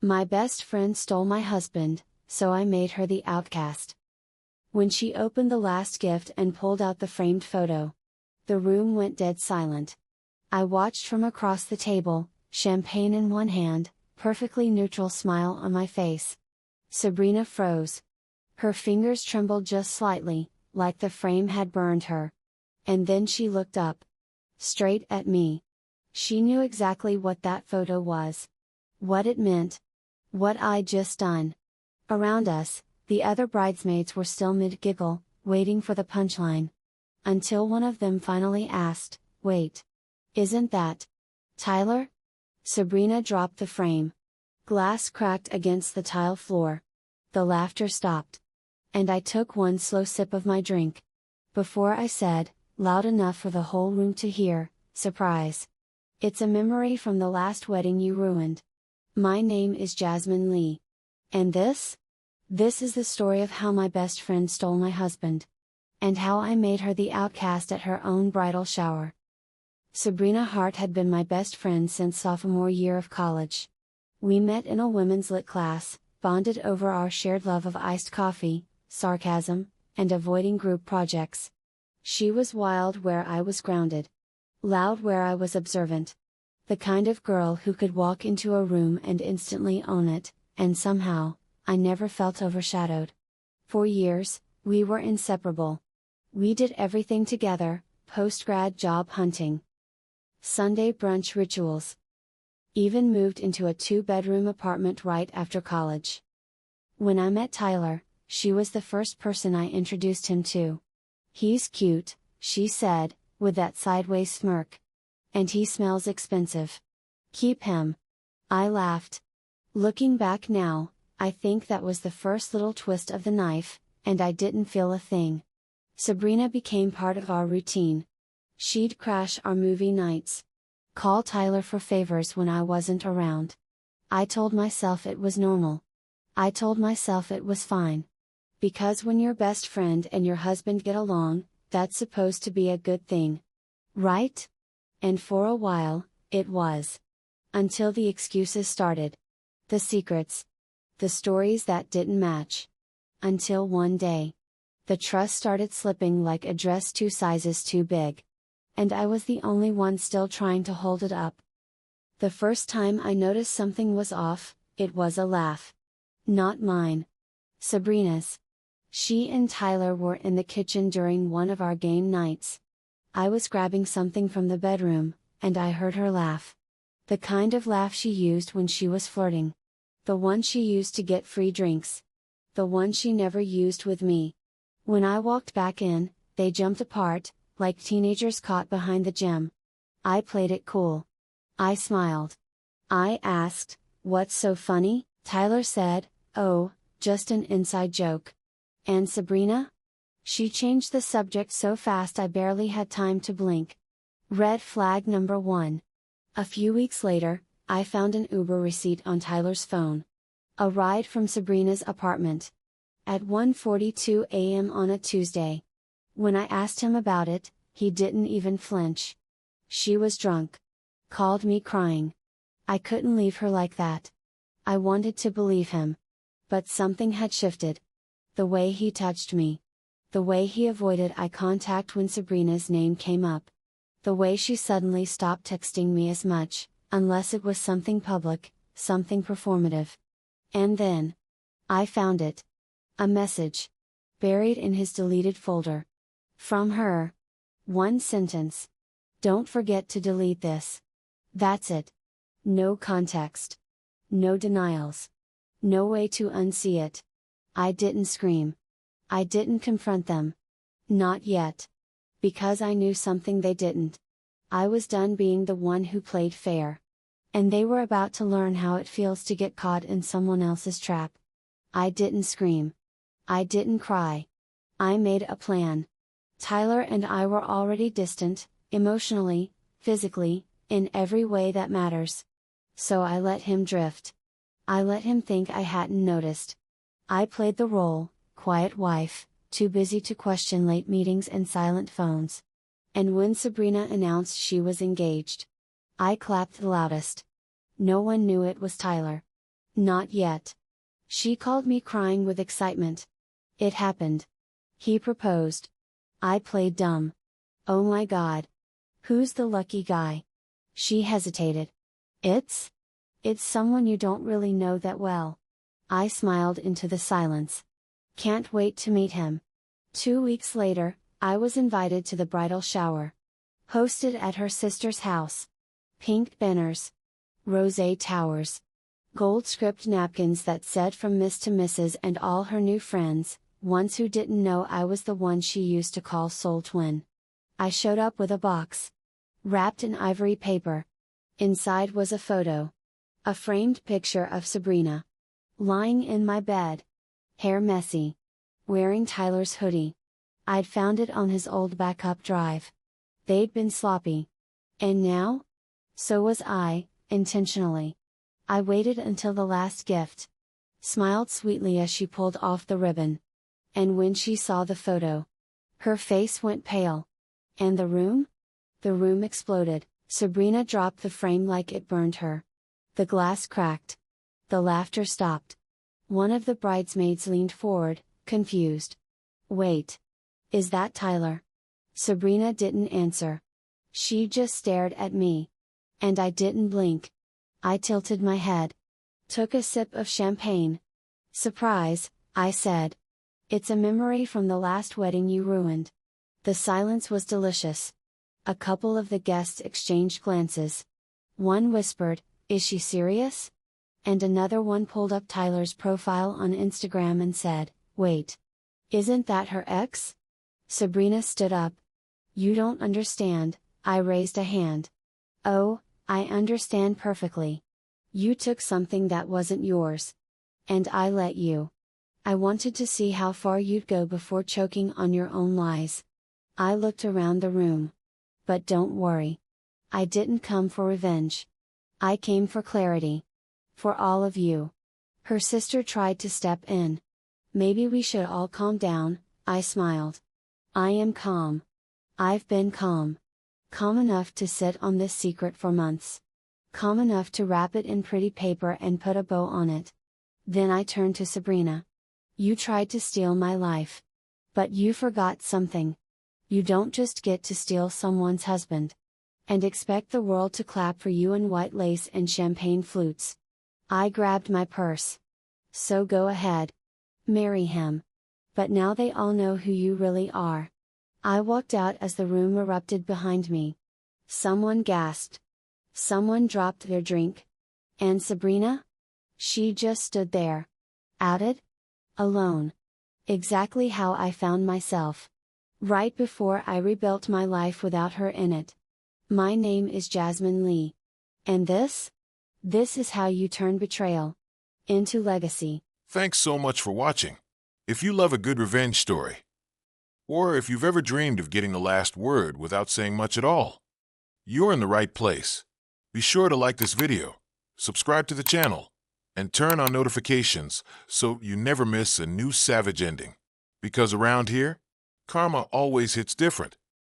My best friend stole my husband, so I made her the outcast. When she opened the last gift and pulled out the framed photo, the room went dead silent. I watched from across the table, champagne in one hand, perfectly neutral smile on my face. Sabrina froze. Her fingers trembled just slightly, like the frame had burned her. And then she looked up. Straight at me. She knew exactly what that photo was. What it meant. What I'd just done. Around us, the other bridesmaids were still mid-giggle, waiting for the punchline. Until one of them finally asked, "Wait. Isn't that Tyler?" Sabrina dropped the frame. Glass cracked against the tile floor. The laughter stopped. And I took one slow sip of my drink. Before I said, loud enough for the whole room to hear, "Surprise. It's a memory from the last wedding you ruined. My name is Jasmine Lee. And this? This is the story of how my best friend stole my husband. And how I made her the outcast at her own bridal shower." Sabrina Hart had been my best friend since sophomore year of college. We met in a women's lit class, bonded over our shared love of iced coffee, sarcasm, and avoiding group projects. She was wild where I was grounded. Loud where I was observant. The kind of girl who could walk into a room and instantly own it, and somehow, I never felt overshadowed. For years, we were inseparable. We did everything together, post-grad job hunting, Sunday brunch rituals. Even moved into a 2-bedroom apartment right after college. When I met Tyler, she was the first person I introduced him to. "He's cute," she said, with that sideways smirk. "And he smells expensive. Keep him." I laughed. Looking back now, I think that was the first little twist of the knife, and I didn't feel a thing. Sabrina became part of our routine. She'd crash our movie nights. Call Tyler for favors when I wasn't around. I told myself it was normal. I told myself it was fine. Because when your best friend and your husband get along, that's supposed to be a good thing. Right? And for a while, it was. Until the excuses started. The secrets. The stories that didn't match. Until one day, the trust started slipping like a dress 2 sizes too big. And I was the only one still trying to hold it up. The first time I noticed something was off, it was a laugh. Not mine. Sabrina's. She and Tyler were in the kitchen during one of our game nights. I was grabbing something from the bedroom, and I heard her laugh. The kind of laugh she used when she was flirting. The one she used to get free drinks. The one she never used with me. When I walked back in, they jumped apart, like teenagers caught behind the gym. I played it cool. I smiled. I asked, "What's so funny?" Tyler said, "Oh, just an inside joke." And Sabrina? She changed the subject so fast I barely had time to blink. Red flag number 1. A few weeks later, I found an Uber receipt on Tyler's phone. A ride from Sabrina's apartment. At 1:42 a.m. on a Tuesday. When I asked him about it, he didn't even flinch. She was drunk. Called me crying. I couldn't leave her like that. I wanted to believe him. But something had shifted. The way he touched me. The way he avoided eye contact when Sabrina's name came up. The way she suddenly stopped texting me as much, unless it was something public, something performative. And then, I found it. A message. Buried in his deleted folder. From her. One sentence. "Don't forget to delete this." That's it. No context. No denials. No way to unsee it. I didn't scream. I didn't confront them. Not yet. Because I knew something they didn't. I was done being the one who played fair. And they were about to learn how it feels to get caught in someone else's trap. I didn't scream. I didn't cry. I made a plan. Tyler and I were already distant, emotionally, physically, in every way that matters. So I let him drift. I let him think I hadn't noticed. I played the role, quiet wife, too busy to question late meetings and silent phones. And when Sabrina announced she was engaged, I clapped the loudest. No one knew it was Tyler. Not yet. She called me crying with excitement. It happened. He proposed. I played dumb. Oh my God. Who's the lucky guy? She hesitated. It's someone you don't really know that well. I smiled into the silence. Can't wait to meet him. 2 weeks later, I was invited to the bridal shower. Hosted at her sister's house. Pink banners. Rosé towers. Gold script napkins that said from Miss to Mrs. and all her new friends, ones who didn't know I was the one she used to call soul twin. I showed up with a box. Wrapped in ivory paper. Inside was a photo. A framed picture of Sabrina. Lying in my bed. Hair messy. Wearing Tyler's hoodie. I'd found it on his old backup drive. They'd been sloppy. And now? So was I, intentionally. I waited until the last gift. Smiled sweetly as she pulled off the ribbon. And when she saw the photo, her face went pale. And the room? The room exploded. Sabrina dropped the frame like it burned her. The glass cracked. The laughter stopped. One of the bridesmaids leaned forward, confused. Wait. Is that Tyler? Sabrina didn't answer. She just stared at me. And I didn't blink. I tilted my head. Took a sip of champagne. Surprise, I said. It's a memory from the last wedding you ruined. The silence was delicious. A couple of the guests exchanged glances. One whispered, "Is she serious?" And another one pulled up Tyler's profile on Instagram and said, "Wait. Isn't that her ex?" Sabrina stood up. "You don't understand," I raised a hand. "Oh, I understand perfectly. You took something that wasn't yours. And I let you. I wanted to see how far you'd go before choking on your own lies." I looked around the room. But don't worry. I didn't come for revenge. I came for clarity. For all of you. Her sister tried to step in. "Maybe we should all calm down," I smiled. I am calm. I've been calm. Calm enough to sit on this secret for months. Calm enough to wrap it in pretty paper and put a bow on it. Then I turned to Sabrina. "You tried to steal my life. But you forgot something. You don't just get to steal someone's husband. And expect the world to clap for you in white lace and champagne flutes." I grabbed my purse. "So go ahead. Marry him. But now they all know who you really are." I walked out as the room erupted behind me. Someone gasped. Someone dropped their drink. And Sabrina? She just stood there. Outed? Alone. Exactly how I found myself. Right before I rebuilt my life without her in it. My name is Jasmine Lee. And this? This is how you turn betrayal into legacy. Thanks so much for watching. If you love a good revenge story, or if you've ever dreamed of getting the last word without saying much at all, you're in the right place. Be sure to like this video, subscribe to the channel, and turn on notifications so you never miss a new savage ending. Because around here, karma always hits different.